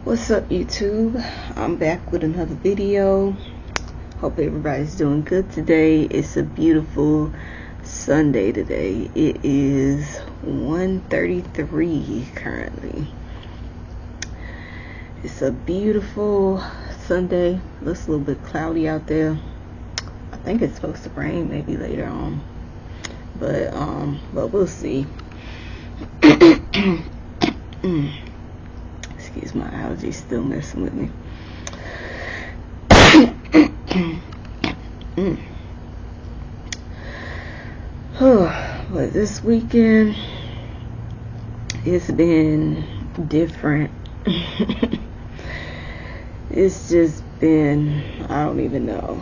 What's up, YouTube? I'm back with another video. Hope everybody's doing good today. It's a beautiful Sunday today. It is 1:33 currently. It's a beautiful Sunday. Looks a little bit cloudy out there. I think it's supposed to rain maybe later on, but we'll see. Excuse my allergies, still messing with me. But this weekend, it's been different. It's just been, I don't even know.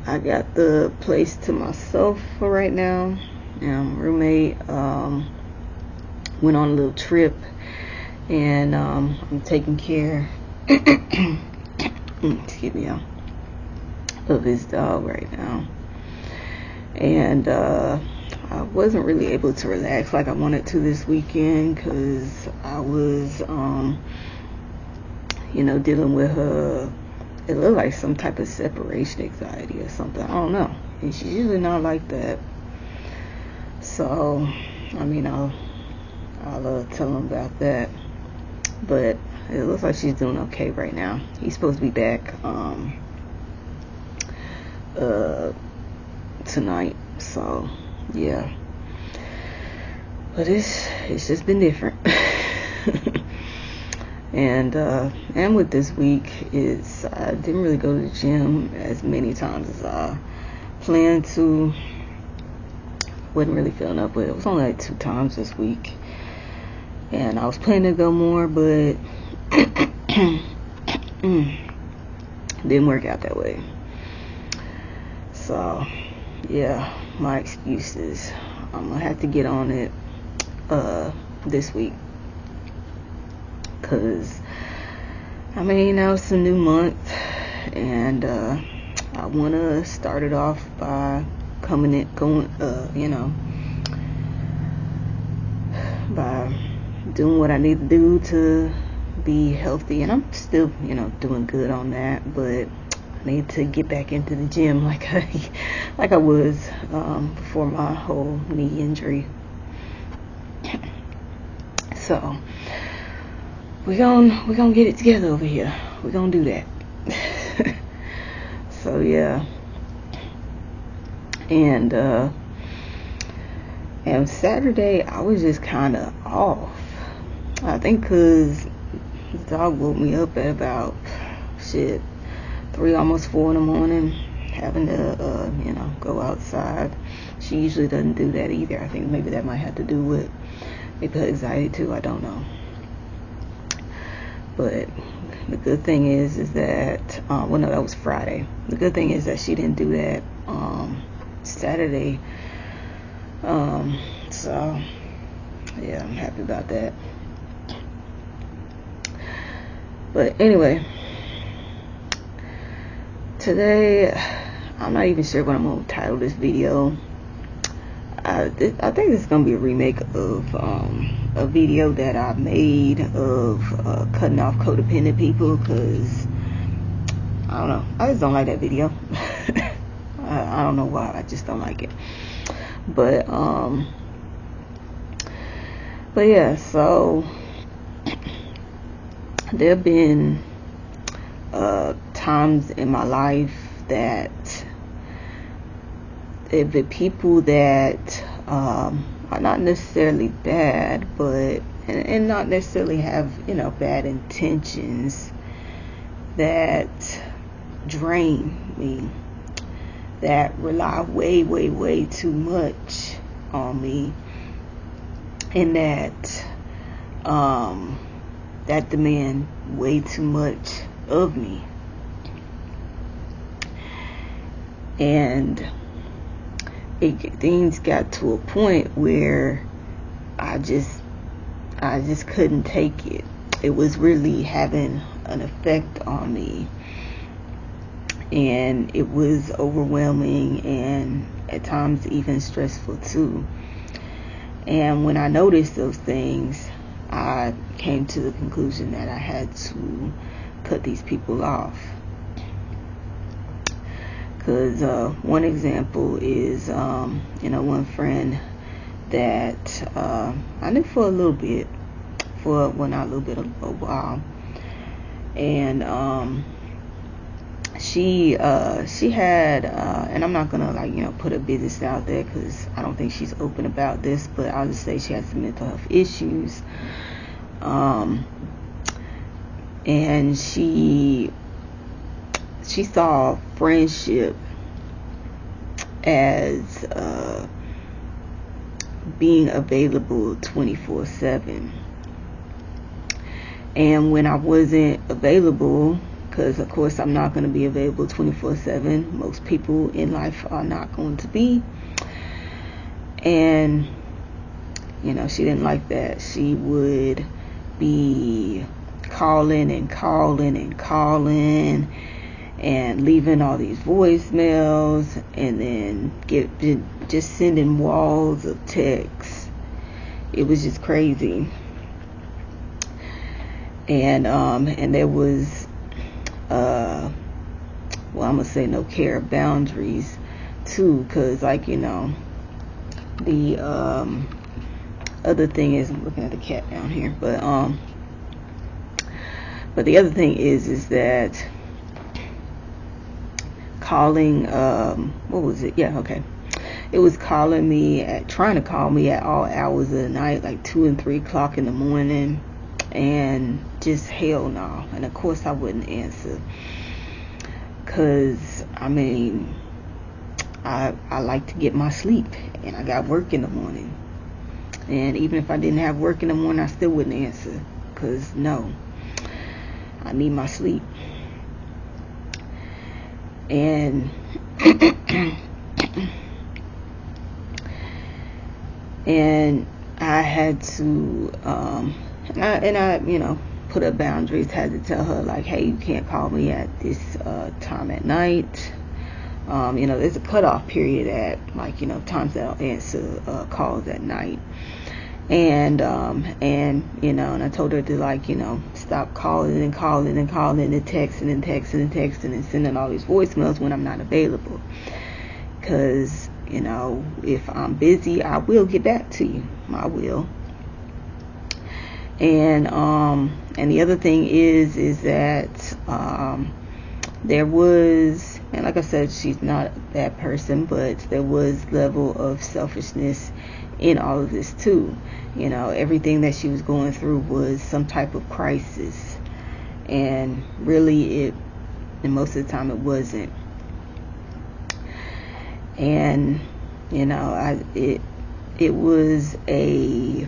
I got the place to myself for right now. Roommate went on a little trip, and I'm taking care excuse me, of his dog right now. And I wasn't really able to relax like I wanted to this weekend because I was dealing with it looked like some type of separation anxiety or something. I don't know, and she's usually not like that. So I'll tell him about that. But it looks like she's doing okay right now. He's supposed to be back tonight. So yeah. But it's just been different. And with this week is I didn't really go to the gym as many times as I planned to. Wasn't really feeling up with it. It was only like 2 times this week. And I was planning to go more, but didn't work out that way. So yeah, my excuses. I'm gonna have to get on it this week, cause it's a new month, and I wanna start it off by by doing what I need to do to be healthy. And I'm still doing good on that, but I need to get back into the gym like I was before my whole knee injury. So we're gonna get it together over here. We're gonna do that. So yeah. And Saturday I was just kind of off. I think because the dog woke me up at about 3, almost 4 in the morning, having to go outside. She usually doesn't do that either. I think maybe that might have to do with maybe her anxiety too. I don't know. But the good thing is that that was Friday. The good thing is that she didn't do that Saturday. So yeah, I'm happy about that. But anyway, today I'm not even sure what I'm gonna title this video. I think this is gonna be a remake of a video that I made of cutting off codependent people, because I don't know, I just don't like that video. I don't know why, I just don't like it. But yeah, so there have been times in my life that the people that are not necessarily bad, but and not necessarily have bad intentions, that drain me, that rely way too much on me, and that demand way too much of me. And things got to a point where I just couldn't take it. It was really having an effect on me, and it was overwhelming and at times even stressful too. And when I noticed those things, I came to the conclusion that I had to cut these people off. Because one example is, one friend that I knew for a little bit, not a little bit, a while, and she had, and I'm not gonna put her business out there because I don't think she's open about this, but I'll just say she has some mental health issues, and she saw friendship as being available 24/7. And when I wasn't available, because of course I'm not going to be available 24/7, most people in life are not going to be, and she didn't like that. She would be calling and leaving all these voicemails, and then just sending walls of text. It was just crazy. And there was I'm gonna say no care of boundaries too, because the other thing is, I'm looking at the cat down here, but the other thing is that calling, what was it? Yeah, okay. It was trying to call me at all hours of the night, like 2 and 3 o'clock in the morning, and just hell no. And of course I wouldn't answer, because I like to get my sleep, and I got work in the morning. And even if I didn't have work in the morning, I still wouldn't answer, because no, I need my sleep. And and I had to and I put up boundaries, had to tell her, like, hey, you can't call me at this time at night. There's a cutoff period at times that I'll answer calls at night. And and I told her to stop calling and texting and sending all these voicemails when I'm not available, because if I'm busy, I will get back to you. I will. And the other thing is that there was, and like I said, she's not a bad person, but there was level of selfishness in all of this too. Everything that she was going through was some type of crisis, and really and most of the time it wasn't. And it was a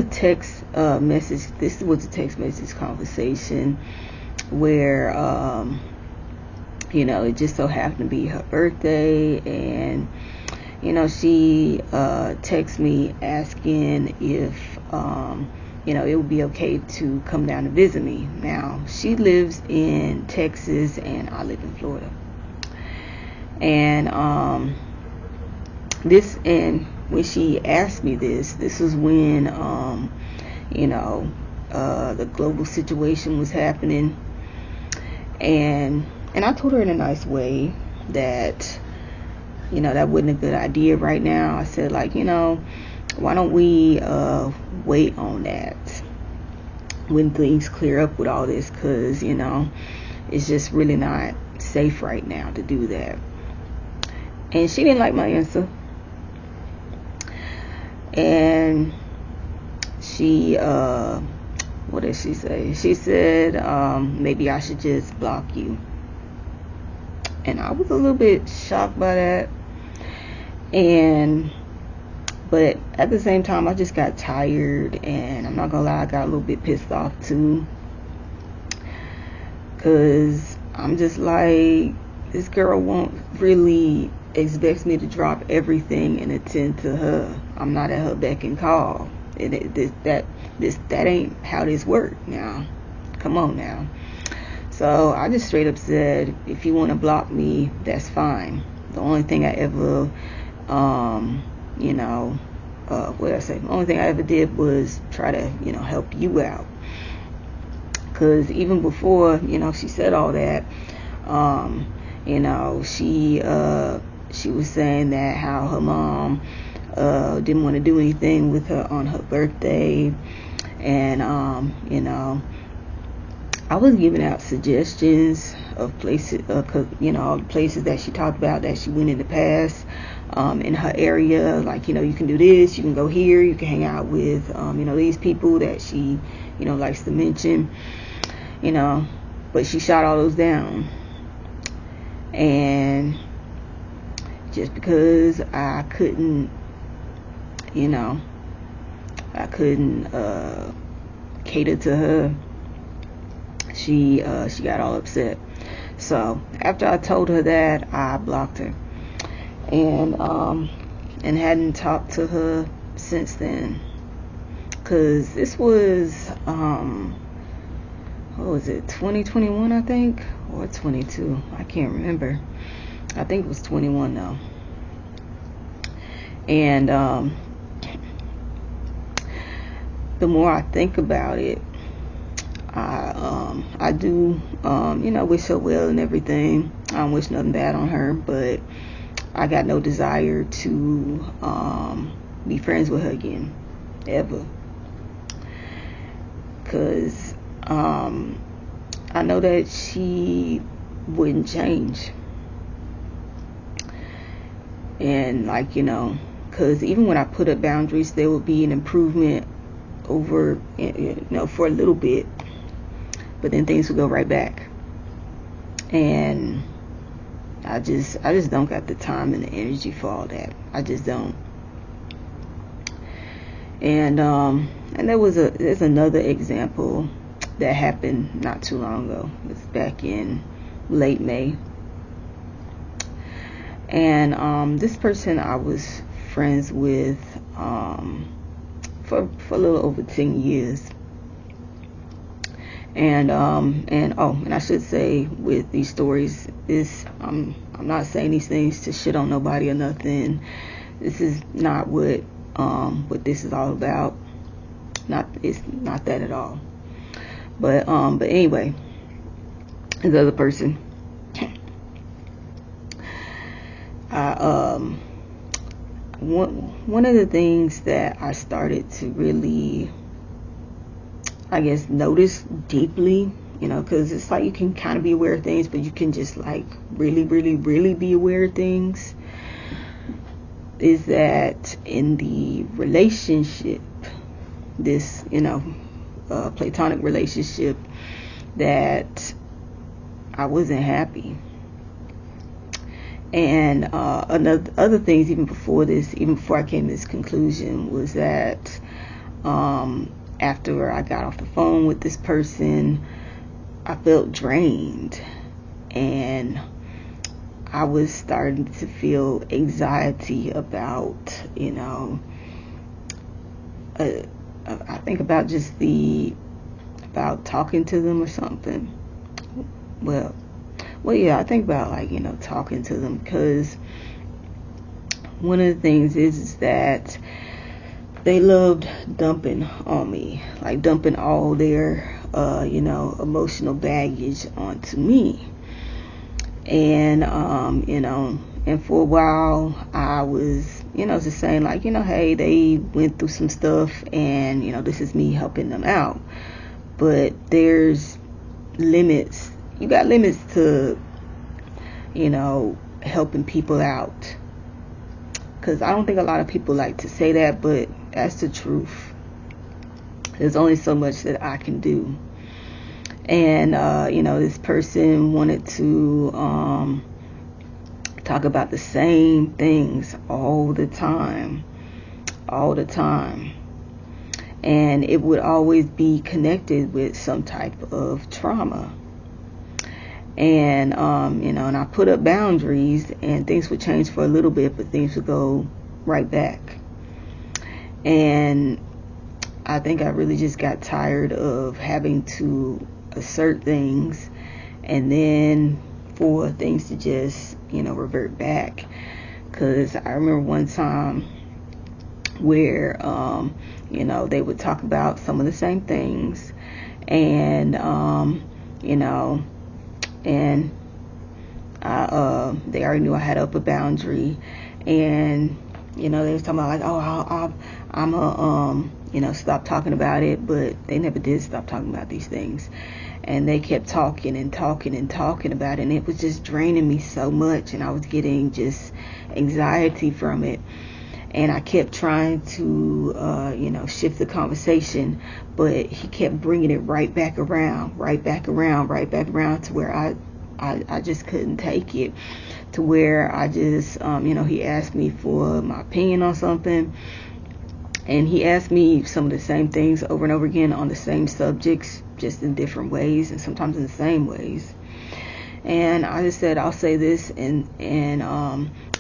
text message. This was a text message conversation where it just so happened to be her birthday, and she texted me asking if it would be okay to come down to visit me. Now, she lives in Texas and I live in Florida. And when she asked me this was when the global situation was happening, and I told her in a nice way that that wasn't a good idea right now. I said, why don't we wait on that when things clear up with all this, because it's just really not safe right now to do that. And she didn't like my answer, and she what did she say? She said maybe I should just block you. And I was a little bit shocked by that, but at the same time I just got tired, and I'm not gonna lie, I got a little bit pissed off too, because I'm just like, this girl won't really expects me to drop everything and attend to her. I'm not at her beck and call. That ain't how this works now. Come on now. So I just straight up said, if you want to block me, that's fine. The only thing I ever what I say, the only thing I ever did was try to, help you out. Because even before, she said all that, she was saying that how her mom didn't want to do anything with her on her birthday. And, I was giving out suggestions of places, all the places that she talked about that she went in the past in her area. Like, you can do this, you can go here, you can hang out with, these people that she, likes to mention, but she shot all those down. And just because I couldn't cater to her, she got all upset. So after I told her that, I blocked her, and hadn't talked to her since then. Cause this was what was it, 2021, I think, or 22? I can't remember. I think it was 21 though. And the more I think about it, I do wish her well and everything. I don't wish nothing bad on her, but I got no desire to be friends with her again, ever. Cause I know that she wouldn't change. And cause even when I put up boundaries, there would be an improvement over, for a little bit, but then things would go right back. And I just don't got the time and the energy for all that. I just don't. And there's another example that happened not too long ago. It was back in late May. And this person I was friends with for a little over 10 years. And I should say, with these stories, I'm not saying these things to shit on nobody or nothing. This is not what this is all about. It's not that at all. But anyway, this other person, one of the things that I started to really, I guess, notice deeply, because it's like you can kind of be aware of things, but you can just like really, really, really be aware of things, is that in the relationship, this, platonic relationship, that I wasn't happy. And other things even before this, even before I came to this conclusion, was that after I got off the phone with this person, I felt drained, and I was starting to feel anxiety about, I think about just about talking to them or something. Well, yeah, I think about talking to them, because one of the things is that they loved dumping on me, like dumping all their, emotional baggage onto me. And, and for a while I was, just saying hey, they went through some stuff, and, this is me helping them out. But there's limits. You got limits to, helping people out. Because I don't think a lot of people like to say that, but that's the truth. There's only so much that I can do. And, this person wanted to talk about the same things all the time. And it would always be connected with some type of trauma. And, and I put up boundaries, and things would change for a little bit, but things would go right back. And I think I really just got tired of having to assert things, and then for things to just, revert back. Because I remember one time where they would talk about some of the same things, and and they already knew I had up a boundary, and they was talking about like, oh, I'm a stop talking about it, but they never did stop talking about these things, and they kept talking and talking and talking about it, and it was just draining me so much, and I was getting just anxiety from it. And I kept trying to, shift the conversation, but he kept bringing it right back around to where I just couldn't take it, to where I just, he asked me for my opinion on something, and he asked me some of the same things over and over again on the same subjects, just in different ways, and sometimes in the same ways. And I just said, I'll say this, and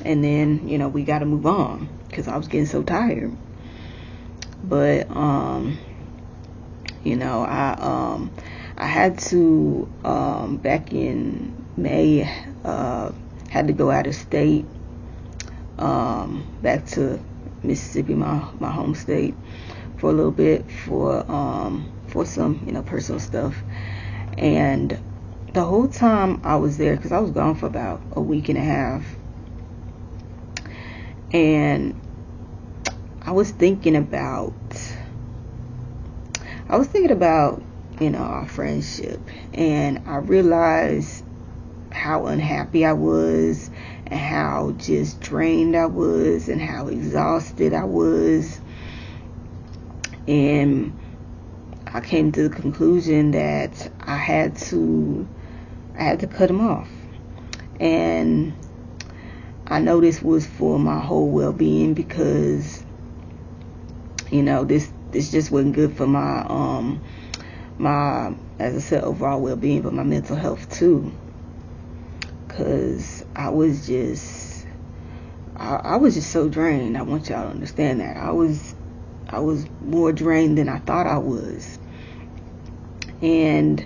then, we got to move on, because I was getting so tired. But, I had to, back in May, had to go out of state, back to Mississippi, my home state, for a little bit, for some, personal stuff. And the whole time I was there, because I was gone for about a week and a half, and I was thinking about our friendship, and I realized how unhappy I was, and how just drained I was, and how exhausted I was. And I came to the conclusion that I had to cut him off. And I know this was for my whole well-being, because this just wasn't good for my as I said, overall well-being, but my mental health too, because I was just so drained. I want y'all to understand that I was more drained than I thought I was. And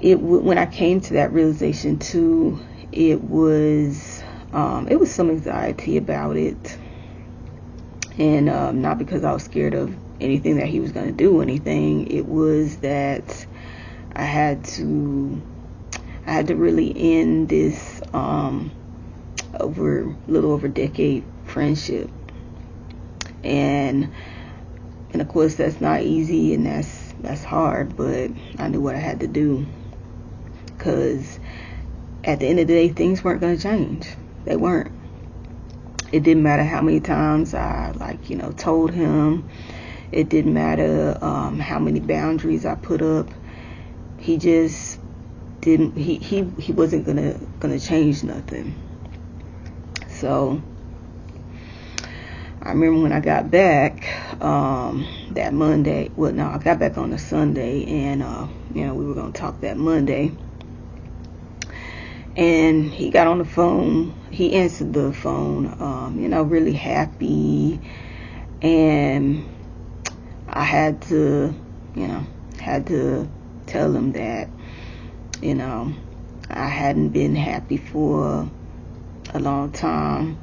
when I came to that realization too, it was some anxiety about it, and not because I was scared of anything that he was going to do, anything. It was that I had to really end this little over decade friendship, and of course that's not easy, and that's hard, but I knew what I had to do, because at the end of the day, things weren't going to change. They weren't. It didn't matter how many times I told him. It didn't matter how many boundaries I put up. He just didn't. He wasn't gonna change nothing. So I remember when I got back that Monday. Well, no, I got back on a Sunday, and we were gonna talk that Monday. And he got on the phone. He answered the phone, really happy, and I had to tell him that, I hadn't been happy for a long time,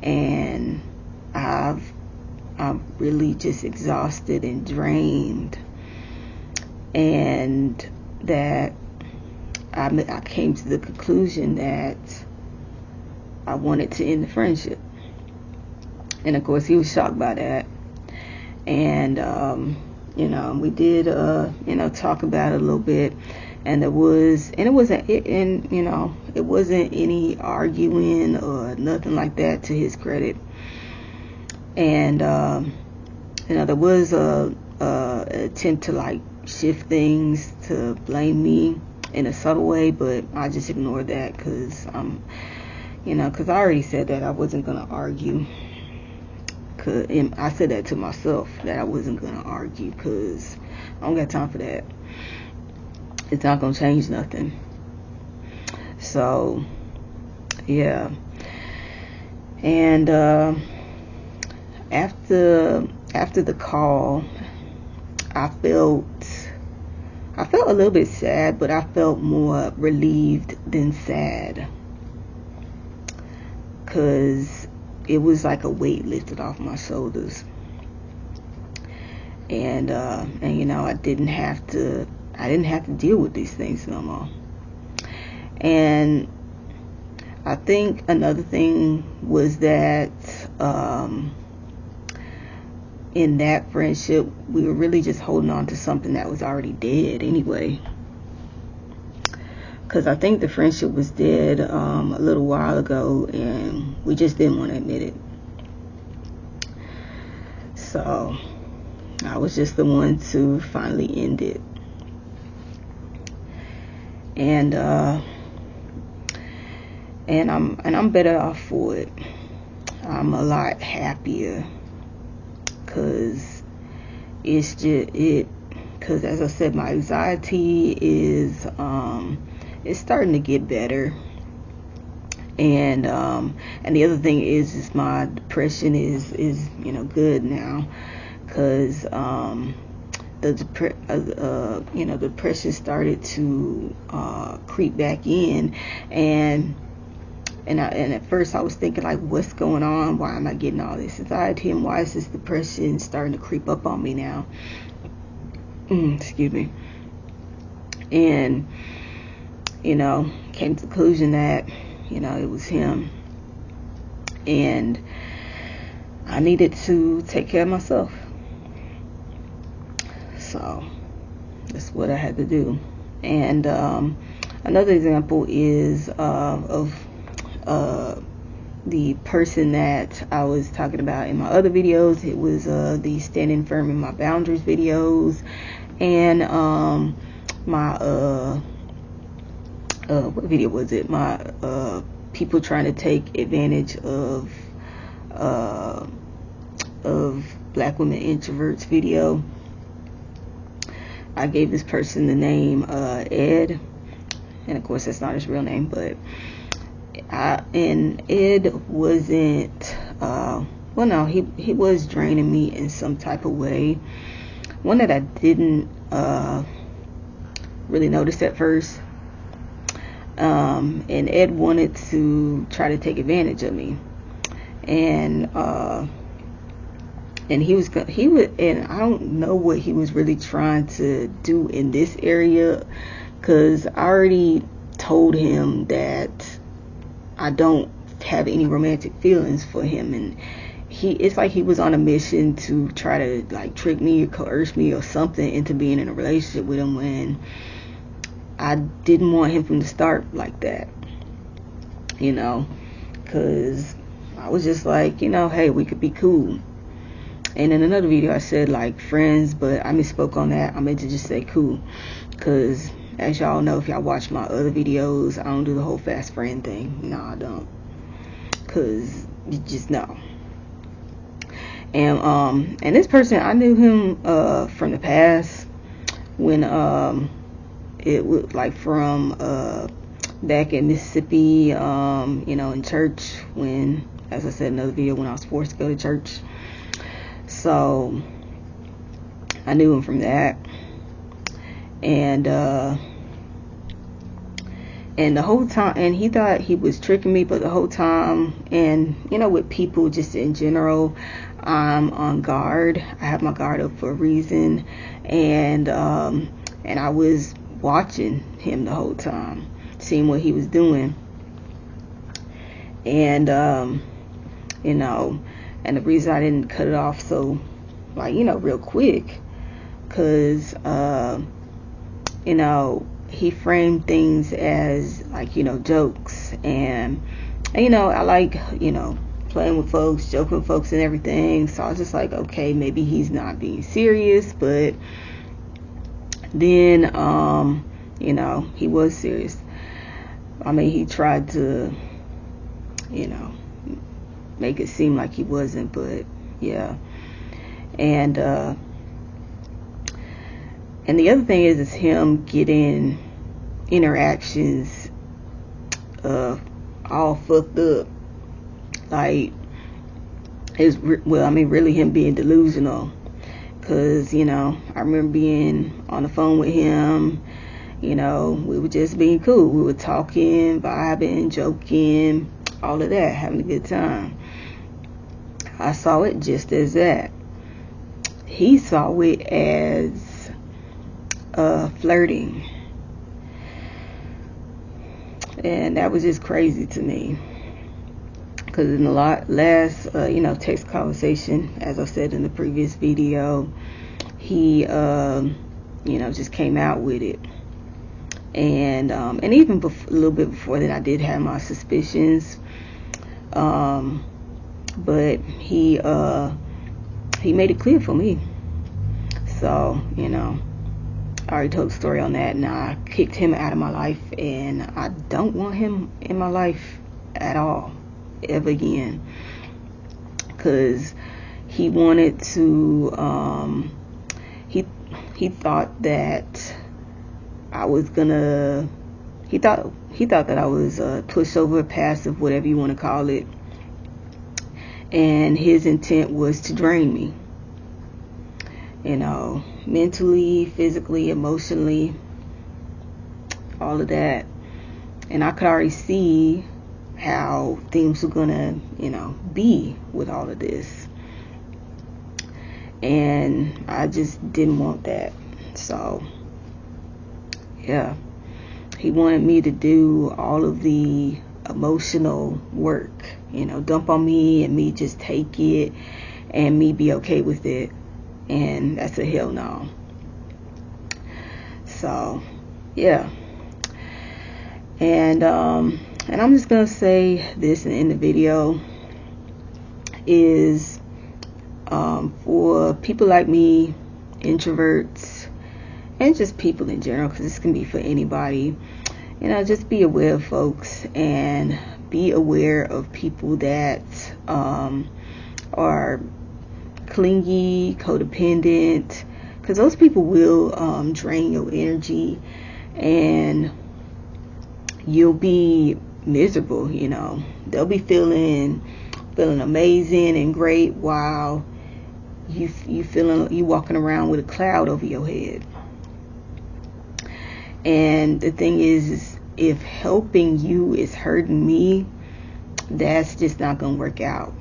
and I'm really just exhausted and drained, and that I came to the conclusion that I wanted to end the friendship. And of course he was shocked by that. And we did talk about it a little bit, and it wasn't any arguing or nothing like that, to his credit. And there was a attempt to shift things to blame me in a subtle way, but I just ignored that, because because I already said that I wasn't gonna argue. And I said that to myself, that I wasn't gonna argue, because I don't got time for that. It's not gonna change nothing. So yeah. And after the call, I felt a little bit sad, but I felt more relieved than sad, because it was like a weight lifted off my shoulders. And you know, I didn't have to deal with these things no more. And I think another thing was that in that friendship, we were really just holding on to something that was already dead anyway. Because I think the friendship was dead a little while ago, and we just didn't want to admit it. So I was just the one to finally end it. And I'm better off for it. I'm a lot happier, because it's just because as I said, my anxiety is it's starting to get better. And the other thing is my depression is you know, good now, because the depression started to creep back in, and at first I was thinking, like, what's going on? Why am I getting all this anxiety, and why is this depression starting to creep up on me now? Excuse me. And you know, came to the conclusion that, you know, it was him, and I needed to take care of myself. So that's what I had to do. And another example is of the person that I was talking about in my other videos. It was the standing firm in my boundaries videos, and my what video was it? My people trying to take advantage of black women introverts video. I gave this person the name Ed, and of course that's not his real name, but and Ed wasn't well, no, he was draining me in some type of way, one that I didn't really notice at first. And Ed wanted to try to take advantage of me, and he would, and I don't know what he was really trying to do in this area, because I already told him that I don't have any romantic feelings for him, and it's like he was on a mission to try to, like, trick me or coerce me or something into being in a relationship with him, when I didn't want him from the start like that, you know, because I was just like, you know, hey, we could be cool. And in another video I said, like, friends, but I misspoke on that. I meant to just say cool, because as y'all know, if y'all watch my other videos, I don't do the whole fast friend thing. No, I don't, because you just know. And this person, I knew him from the past, when it was like from back in Mississippi, you know, in church, when, as I said in another video, when I was forced to go to church. So I knew him from that, and the whole time, and he thought he was tricking me, but the whole time, and you know, with people just in general, I'm on guard. I have my guard up for a reason, and I was watching him the whole time, seeing what he was doing, and you know, and the reason I didn't cut it off so, like, you know, real quick, because you know, he framed things as, like, you know, jokes, and you know, I like, you know, playing with folks, joking with folks and everything. So I was just like, okay, maybe he's not being serious. But then you know, he was serious. I mean, he tried to, you know, make it seem like he wasn't, but yeah. And the other thing is him getting interactions all fucked up, like, really him being delusional, because, you know, I remember being on the phone with him, you know, we were just being cool, we were talking, vibing, joking, all of that, having a good time. I saw it just as that. He saw it as flirting. And that was just crazy to me. Because in the last, text conversation, as I said in the previous video, he, just came out with it. And even a little bit before that, I did have my suspicions. But he made it clear for me. So, I already told the story on that, and I kicked him out of my life, and I don't want him in my life at all, ever again. Because he wanted to, he thought that I was gonna, he thought that I was pushover, passive, whatever you want to call it. And his intent was to drain me. Mentally, physically, emotionally, all of that. And I could already see how things were gonna, be with all of this. And I just didn't want that. So, yeah. He wanted me to do all of the emotional work, dump on me and me just take it and me be okay with it. And that's a hell no. So, yeah. And I'm just gonna say this in the video is for people like me, introverts, and just people in general, because this can be for anybody. Just be aware of folks, and be aware of people that are clingy, codependent, because those people will drain your energy, and you'll be miserable. They'll be feeling amazing and great while you walking around with a cloud over your head. And the thing is if helping you is hurting me, that's just not gonna work out.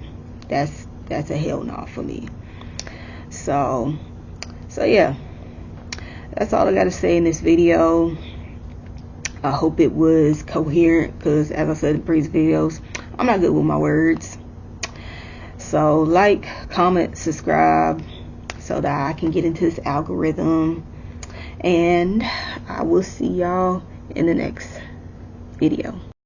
That's a hell no for me. So yeah, that's all I gotta say in this video. I hope it was coherent, because as I said in previous videos, I'm not good with my words. So like, comment, subscribe, so that I can get into this algorithm. And I will see y'all in the next video.